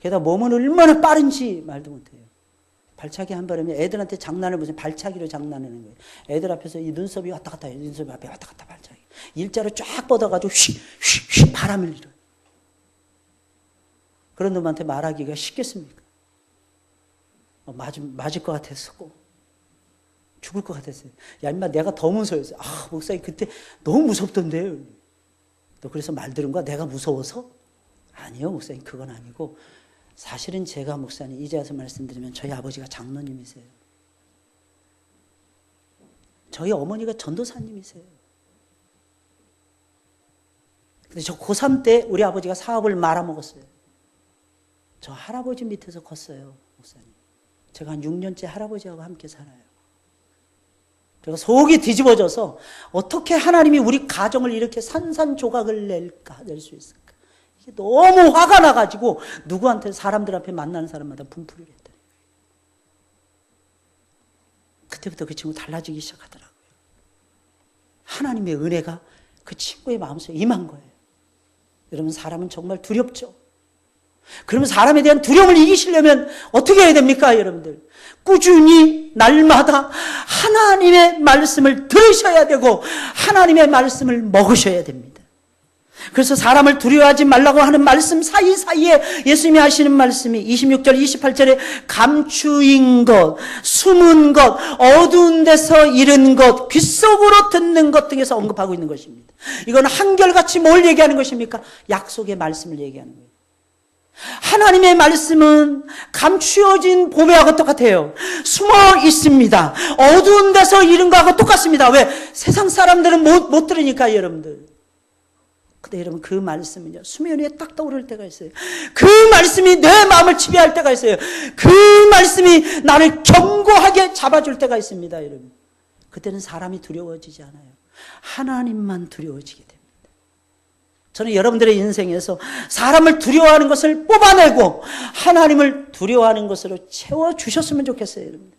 게다가 몸은 얼마나 빠른지 말도 못해요. 발차기 한 번 하면 애들한테 장난을 무슨 발차기로 장난하는 거예요. 애들 앞에서 이 눈썹이 왔다 갔다 해요. 눈썹이 앞에 왔다 갔다 발차기. 일자로 쫙 뻗어가지고 휙휙휙 바람을 일어요. 그런 놈한테 말하기가 쉽겠습니까? 맞을 것 같았어. 죽을 것 같았어요. 야 임마 내가 더 무서웠어요. 목사님 그때 너무 무섭던데요. 너 그래서 말 들은 거야? 내가 무서워서? 아니요 목사님 그건 아니고 사실은 제가 목사님 이제 와서 말씀드리면 저희 아버지가 장로님이세요. 저희 어머니가 전도사님이세요. 근데 저 고3 때 우리 아버지가 사업을 말아먹었어요. 저 할아버지 밑에서 컸어요 목사님. 제가 한 6년째 할아버지하고 함께 살아요. 제가 속이 뒤집어져서 어떻게 하나님이 우리 가정을 이렇게 산산조각을 낼 수 있을까? 이게 너무 화가 나가지고 누구한테 사람들 앞에 만나는 사람마다 분풀이를 했더니 그때부터 그 친구 달라지기 시작하더라고요. 하나님의 은혜가 그 친구의 마음속에 임한 거예요. 여러분 사람은 정말 두렵죠. 그러면 사람에 대한 두려움을 이기시려면 어떻게 해야 됩니까 여러분들? 꾸준히 날마다 하나님의 말씀을 들으셔야 되고 하나님의 말씀을 먹으셔야 됩니다. 그래서 사람을 두려워하지 말라고 하는 말씀 사이사이에 예수님이 하시는 말씀이 26절 28절에 감추인 것, 숨은 것, 어두운 데서 잃은 것, 귓속으로 듣는 것 등에서 언급하고 있는 것입니다. 이건 한결같이 뭘 얘기하는 것입니까? 약속의 말씀을 얘기하는 거예요. 하나님의 말씀은 감추어진 보배하고 똑같아요. 숨어 있습니다. 어두운 데서 잃은 거하고 똑같습니다. 왜? 세상 사람들은 못 들으니까 여러분들. 근데 여러분 그 말씀은요 수면 위에 딱 떠오를 때가 있어요. 그 말씀이 내 마음을 지배할 때가 있어요. 그 말씀이 나를 견고하게 잡아줄 때가 있습니다. 여러분 그때는 사람이 두려워지지 않아요. 하나님만 두려워지게 됩니다. 저는 여러분들의 인생에서 사람을 두려워하는 것을 뽑아내고 하나님을 두려워하는 것으로 채워주셨으면 좋겠어요. 여러분.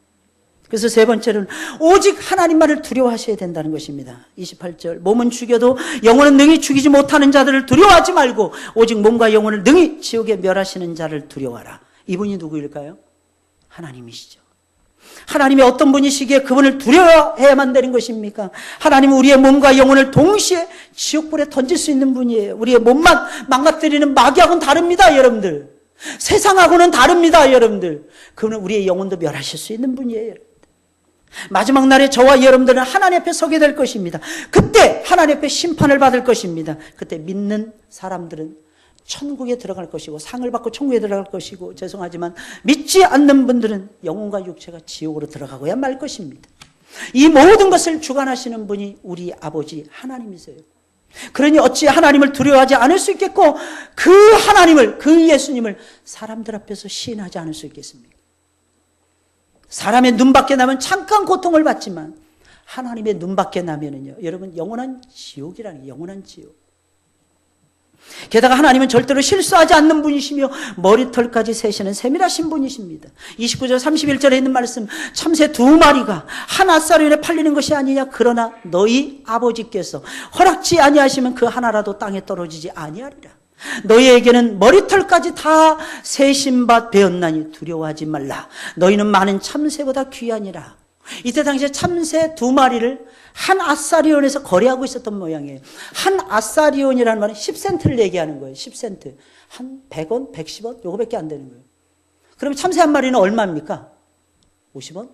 그래서 세 번째는 오직 하나님만을 두려워하셔야 된다는 것입니다. 28절 몸은 죽여도 영혼은 능히 죽이지 못하는 자들을 두려워하지 말고 오직 몸과 영혼을 능히 지옥에 멸하시는 자를 두려워하라. 이분이 누구일까요? 하나님이시죠. 하나님이 어떤 분이시기에 그분을 두려워해야만 되는 것입니까? 하나님은 우리의 몸과 영혼을 동시에 지옥불에 던질 수 있는 분이에요. 우리의 몸만 망가뜨리는 마귀하고는 다릅니다. 여러분들. 세상하고는 다릅니다. 여러분들. 그분은 우리의 영혼도 멸하실 수 있는 분이에요. 여러분들. 마지막 날에 저와 여러분들은 하나님 앞에 서게 될 것입니다. 그때 하나님 앞에 심판을 받을 것입니다. 그때 믿는 사람들은 천국에 들어갈 것이고 상을 받고 천국에 들어갈 것이고 죄송하지만 믿지 않는 분들은 영혼과 육체가 지옥으로 들어가고야 말 것입니다. 이 모든 것을 주관하시는 분이 우리 아버지 하나님이세요. 그러니 어찌 하나님을 두려워하지 않을 수 있겠고 그 하나님을 그 예수님을 사람들 앞에서 시인하지 않을 수 있겠습니까? 사람의 눈밖에 나면 잠깐 고통을 받지만 하나님의 눈밖에 나면은요 여러분 영원한 지옥이라는 영원한 지옥. 게다가 하나님은 절대로 실수하지 않는 분이시며 머리털까지 세시는 세밀하신 분이십니다. 29절 31절에 있는 말씀 참새 2마리가 한 아사리온에 팔리는 것이 아니냐 그러나 너희 아버지께서 허락지 아니하시면 그 하나라도 땅에 떨어지지 아니하리라. 너희에게는 머리털까지 다 세신 바 되었나니 두려워하지 말라. 너희는 많은 참새보다 귀하니라. 이때 당시에 참새 2마리를 한 아사리온에서 거래하고 있었던 모양이에요. 한 아사리온이라는 말은 10센트를 얘기하는 거예요. 10센트. 한 100원, 110원? 요거밖에 안 되는 거예요. 그러면 참새 한 마리는 얼마입니까? 50원?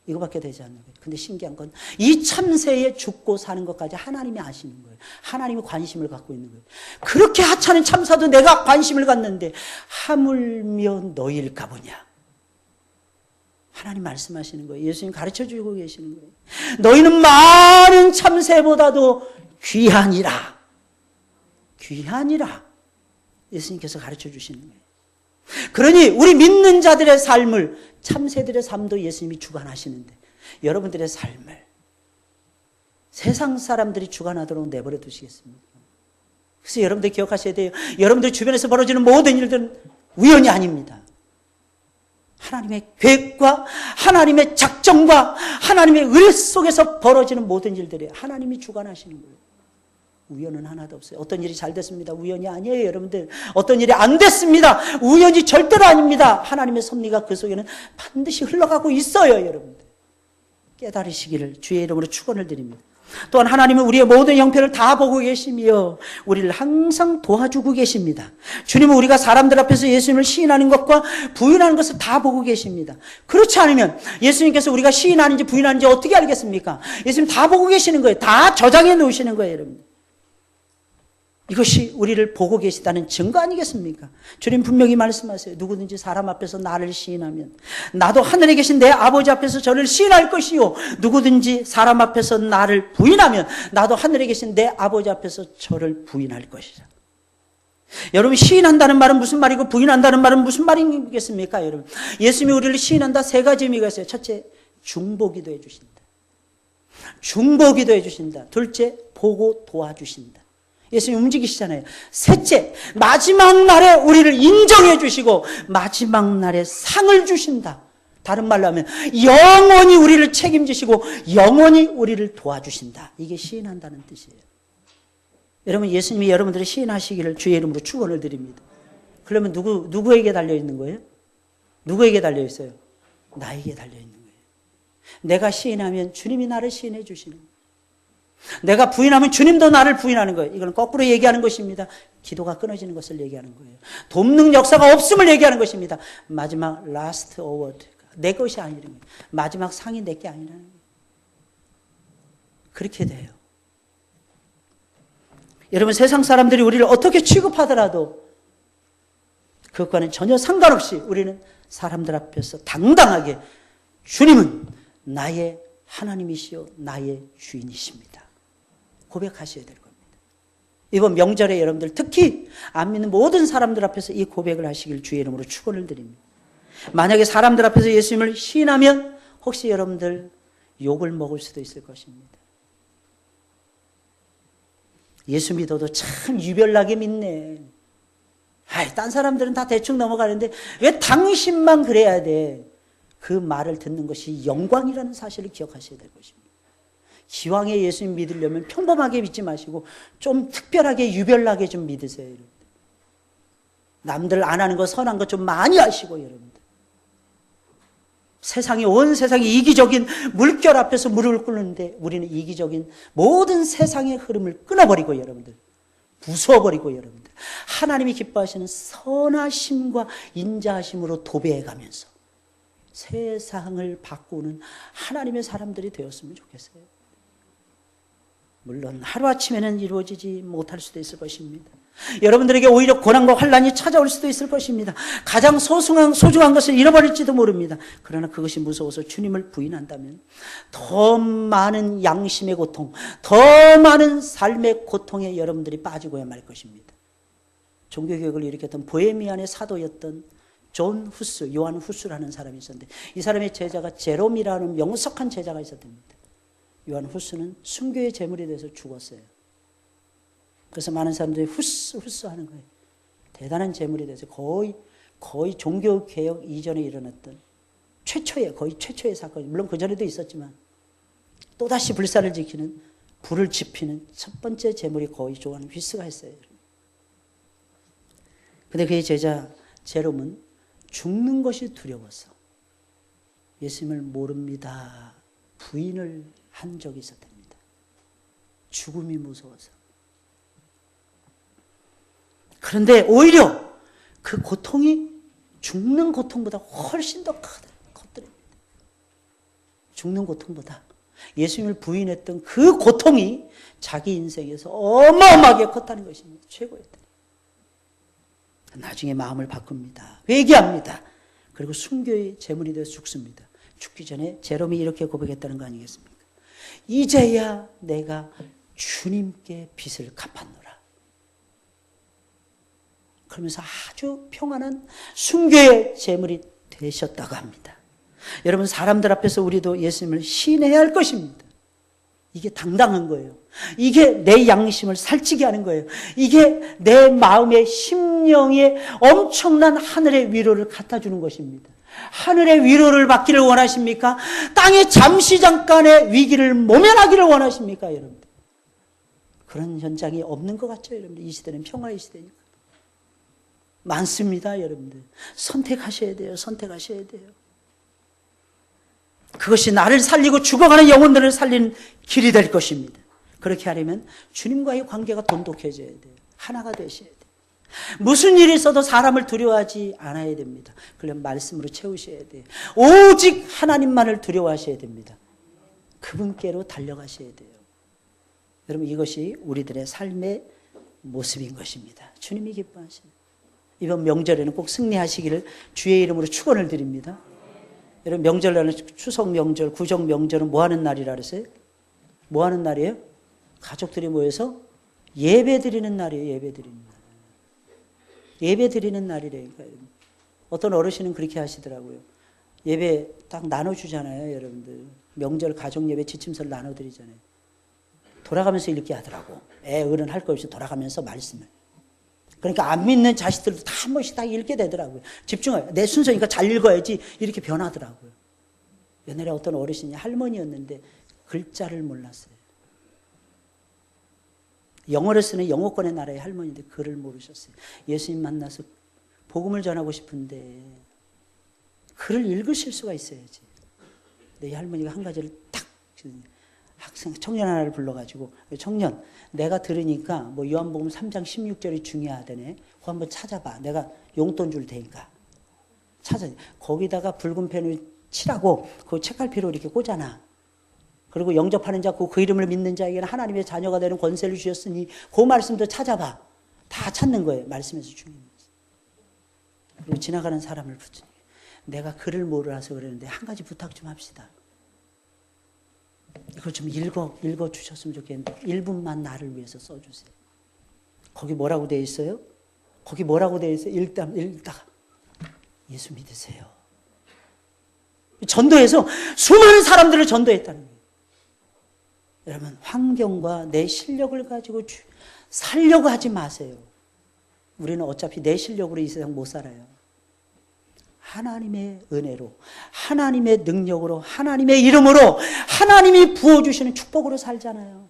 이거밖에 되지 않는 거예요. 근데 신기한 건 이 참새의 죽고 사는 것까지 하나님이 아시는 거예요. 하나님이 관심을 갖고 있는 거예요. 그렇게 하찮은 참사도 내가 관심을 갖는데 하물며 너희일까 보냐. 하나님 말씀하시는 거예요. 예수님 가르쳐주고 계시는 거예요. 너희는 많은 참새보다도 귀하니라. 귀하니라. 예수님께서 가르쳐주시는 거예요. 그러니 우리 믿는 자들의 삶을 참새들의 삶도 예수님이 주관하시는데 여러분들의 삶을 세상 사람들이 주관하도록 내버려 두시겠습니까? 그래서 여러분들 기억하셔야 돼요. 여러분들 주변에서 벌어지는 모든 일들은 우연이 아닙니다. 하나님의 계획과 하나님의 작정과 하나님의 의뢰 속에서 벌어지는 모든 일들이 하나님이 주관하시는 거예요. 우연은 하나도 없어요. 어떤 일이 잘 됐습니다. 우연이 아니에요, 여러분들. 어떤 일이 안 됐습니다. 우연이 절대로 아닙니다. 하나님의 섭리가 그 속에는 반드시 흘러가고 있어요, 여러분들. 깨달으시기를 주의 이름으로 축원을 드립니다. 또한 하나님은 우리의 모든 형편을 다 보고 계시며 우리를 항상 도와주고 계십니다. 주님은 우리가 사람들 앞에서 예수님을 시인하는 것과 부인하는 것을 다 보고 계십니다. 그렇지 않으면 예수님께서 우리가 시인하는지 부인하는지 어떻게 알겠습니까? 예수님 다 보고 계시는 거예요. 다 저장해 놓으시는 거예요, 여러분. 이것이 우리를 보고 계시다는 증거 아니겠습니까? 주님 분명히 말씀하세요. 누구든지 사람 앞에서 나를 시인하면 나도 하늘에 계신 내 아버지 앞에서 저를 시인할 것이요, 누구든지 사람 앞에서 나를 부인하면 나도 하늘에 계신 내 아버지 앞에서 저를 부인할 것이다. 여러분, 시인한다는 말은 무슨 말이고 부인한다는 말은 무슨 말이겠습니까? 여러분, 예수님이 우리를 시인한다 세 가지 의미가 있어요. 첫째, 중보기도 해주신다. 중보기도 해주신다. 둘째, 보고 도와주신다. 예수님 움직이시잖아요. 셋째, 마지막 날에 우리를 인정해 주시고 마지막 날에 상을 주신다. 다른 말로 하면 영원히 우리를 책임지시고 영원히 우리를 도와주신다. 이게 시인한다는 뜻이에요. 여러분, 예수님이 여러분들을 시인하시기를 주의 이름으로 축원을 드립니다. 그러면 누구에게 달려있는 거예요? 누구에게 달려있어요? 나에게 달려있는 거예요. 내가 시인하면 주님이 나를 시인해 주시는 거예요. 내가 부인하면 주님도 나를 부인하는 거예요. 이건 거꾸로 얘기하는 것입니다. 기도가 끊어지는 것을 얘기하는 거예요. 돕는 역사가 없음을 얘기하는 것입니다. 마지막 last award, 내 것이 아니라는 거예요. 마지막 상이 내게 아니라는 거예요. 그렇게 돼요. 여러분, 세상 사람들이 우리를 어떻게 취급하더라도 그것과는 전혀 상관없이 우리는 사람들 앞에서 당당하게 주님은 나의 하나님이시요 나의 주인이십니다. 고백하셔야 될 겁니다. 이번 명절에 여러분들 특히 안 믿는 모든 사람들 앞에서 이 고백을 하시길 주의 이름으로 축원을 드립니다. 만약에 사람들 앞에서 예수님을 시인하면 혹시 여러분들 욕을 먹을 수도 있을 것입니다. 예수 믿어도 참 유별나게 믿네. 딴 사람들은 다 대충 넘어가는데 왜 당신만 그래야 돼? 그 말을 듣는 것이 영광이라는 사실을 기억하셔야 될 것입니다. 기왕에 예수님 믿으려면 평범하게 믿지 마시고 좀 특별하게 유별나게 좀 믿으세요, 여러분들. 남들 안 하는 거 선한 거 좀 많이 하시고, 여러분들. 온 세상이 이기적인 물결 앞에서 무릎을 꿇는데 우리는 이기적인 모든 세상의 흐름을 끊어버리고, 여러분들. 부숴버리고, 여러분들. 하나님이 기뻐하시는 선하심과 인자하심으로 도배해가면서 세상을 바꾸는 하나님의 사람들이 되었으면 좋겠어요. 물론 하루아침에는 이루어지지 못할 수도 있을 것입니다. 여러분들에게 오히려 고난과 환난이 찾아올 수도 있을 것입니다. 가장 소중한 것을 잃어버릴지도 모릅니다. 그러나 그것이 무서워서 주님을 부인한다면 더 많은 양심의 고통, 더 많은 삶의 고통에 여러분들이 빠지고야 말 것입니다. 종교개혁을 일으켰던 보헤미안의 사도였던 요한 후스라는 사람이 있었는데 이 사람의 제자가 제롬이라는 명석한 제자가 있었답니다. 요한 후스는 순교의 제물이 돼서 죽었어요. 그래서 많은 사람들이 후스 하는 거예요. 대단한 제물이 돼서 거의 종교개혁 이전에 일어났던 거의 최초의 사건. 물론 그전에도 있었지만 또다시 불사를 지키는, 불을 지피는 첫 번째 제물이 거의 요한 후스가 했어요. 근데 그의 제자 제롬은 죽는 것이 두려워서 예수님을 모릅니다. 부인을 한 적이 있었답니다. 죽음이 무서워서. 그런데 오히려 그 고통이 죽는 고통보다 훨씬 더 컸더랍니다. 죽는 고통보다 예수님을 부인했던 그 고통이 자기 인생에서 어마어마하게 컸다는 것입니다. 최고였다. 나중에 마음을 바꿉니다. 회개합니다. 그리고 순교의 제물이 되어서 죽습니다. 죽기 전에 제롬이 이렇게 고백했다는 거 아니겠습니까? 이제야 내가 주님께 빚을 갚았노라. 그러면서 아주 평안한 순교의 제물이 되셨다고 합니다. 여러분, 사람들 앞에서 우리도 예수님을 시인해야 할 것입니다. 이게 당당한 거예요. 이게 내 양심을 살찌게 하는 거예요. 이게 내 마음의 심령에 엄청난 하늘의 위로를 갖다 주는 것입니다. 하늘의 위로를 받기를 원하십니까? 땅의 잠시 잠깐의 위기를 모면하기를 원하십니까, 여러분들? 그런 현장이 없는 것 같죠, 여러분들? 이 시대는 평화의 시대니까. 많습니다, 여러분들. 선택하셔야 돼요. 선택하셔야 돼요. 그것이 나를 살리고 죽어가는 영혼들을 살리는 길이 될 것입니다. 그렇게 하려면 주님과의 관계가 돈독해져야 돼요. 하나가 되셔야 돼요. 무슨 일이 있어도 사람을 두려워하지 않아야 됩니다. 그러면 말씀으로 채우셔야 돼요. 오직 하나님만을 두려워하셔야 됩니다. 그분께로 달려가셔야 돼요. 여러분, 이것이 우리들의 삶의 모습인 것입니다. 주님이 기뻐하시는 이번 명절에는 꼭 승리하시기를 주의 이름으로 축원을 드립니다. 여러분, 명절날은 추석 명절, 구정 명절은 뭐 하는 날이라 그랬어요? 뭐 하는 날이에요? 가족들이 모여서 예배 드리는 날이에요. 예배 드리는 날. 예배 드리는 날이래니까. 어떤 어르신은 그렇게 하시더라고요. 예배 딱 나눠주잖아요, 여러분들. 명절 가족 예배 지침서를 나눠드리잖아요. 돌아가면서 읽게 하더라고. 어른 할 거 없이 돌아가면서 말씀을. 그러니까 안 믿는 자식들도 다 한 번씩 다 읽게 되더라고요. 집중해요. 내 순서니까 잘 읽어야지. 이렇게 변하더라고요. 옛날에 어떤 어르신이 할머니였는데 글자를 몰랐어요. 영어를 쓰는 영어권의 나라의 할머니인데 글을 모르셨어요. 예수님 만나서 복음을 전하고 싶은데 글을 읽으실 수가 있어야지. 근데 이 할머니가 한 가지를 딱 학생 청년 하나를 불러가지고, 청년, 내가 들으니까 뭐 요한복음 3장 16절이 중요하다네. 그거 한번 찾아봐. 내가 용돈 줄 테니까 찾아. 거기다가 붉은 펜을 칠하고 그 책갈피로 이렇게 꽂아놔. 그리고 영접하는 자, 그 이름을 믿는 자에게는 하나님의 자녀가 되는 권세를 주셨으니 그 말씀도 찾아봐. 다 찾는 거예요. 말씀에서 중요한 말씀. 그리고 지나가는 사람을 붙이니, 내가 글을 모르라서 그러는데 한 가지 부탁 좀 합시다. 이걸 좀 읽어 주셨으면 좋겠는데 1분만 나를 위해서 써주세요. 거기 뭐라고 되어 있어요? 거기 뭐라고 되어 있어요? 읽다가 예수 믿으세요. 전도해서 수많은 사람들을 전도했다는 거예요. 여러분, 환경과 내 실력을 가지고 살려고 하지 마세요. 우리는 어차피 내 실력으로 이 세상 못 살아요. 하나님의 은혜로, 하나님의 능력으로, 하나님의 이름으로, 하나님이 부어주시는 축복으로 살잖아요.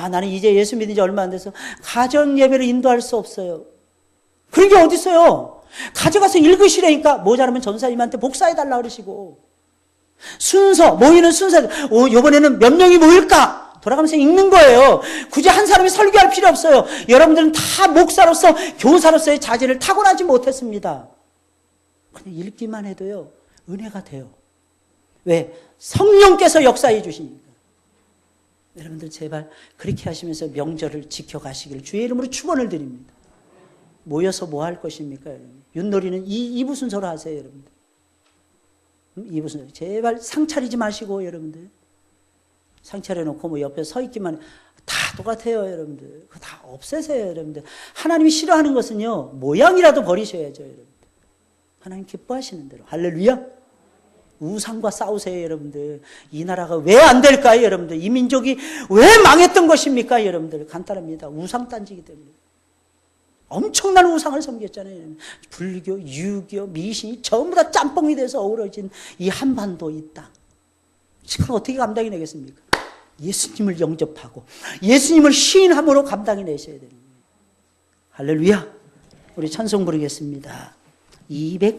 나는 이제 예수 믿은 지 얼마 안 돼서 가정 예배를 인도할 수 없어요. 그런 게 어디 있어요? 가져가서 읽으시라니까. 모자라면 전사님한테 복사해달라 그러시고. 순서, 모이는 순서, 이번에는 몇 명이 모일까? 돌아가면서 읽는 거예요. 굳이 한 사람이 설교할 필요 없어요. 여러분들은 다 목사로서, 교사로서의 자질을 타고나지 못했습니다. 그냥 읽기만 해도요, 은혜가 돼요. 왜? 성령께서 역사해 주시니까. 여러분들 제발 그렇게 하시면서 명절을 지켜가시길 주의 이름으로 축원을 드립니다. 모여서 뭐 할 것입니까? 여러분? 윷놀이는 2부 순서로 하세요, 여러분들. 2부 순서. 제발 상 차리지 마시고, 여러분들. 상 차려놓고 뭐 옆에 서 있기만, 다 똑같아요, 여러분들. 그거 다 없애세요, 여러분들. 하나님이 싫어하는 것은요, 모양이라도 버리셔야죠, 여러분. 하나님 기뻐하시는 대로. 할렐루야. 우상과 싸우세요, 여러분들. 이 나라가 왜 안 될까요, 여러분들? 이 민족이 왜 망했던 것입니까, 여러분들? 간단합니다. 우상 딴지기 때문에. 엄청난 우상을 섬겼잖아요. 불교, 유교, 미신이 전부 다 짬뽕이 돼서 어우러진 이 한반도 이 땅. 그걸 어떻게 감당해 내겠습니까? 예수님을 영접하고 예수님을 시인함으로 감당해 내셔야 되는 거예요. 할렐루야. 우리 찬송 부르겠습니다. 200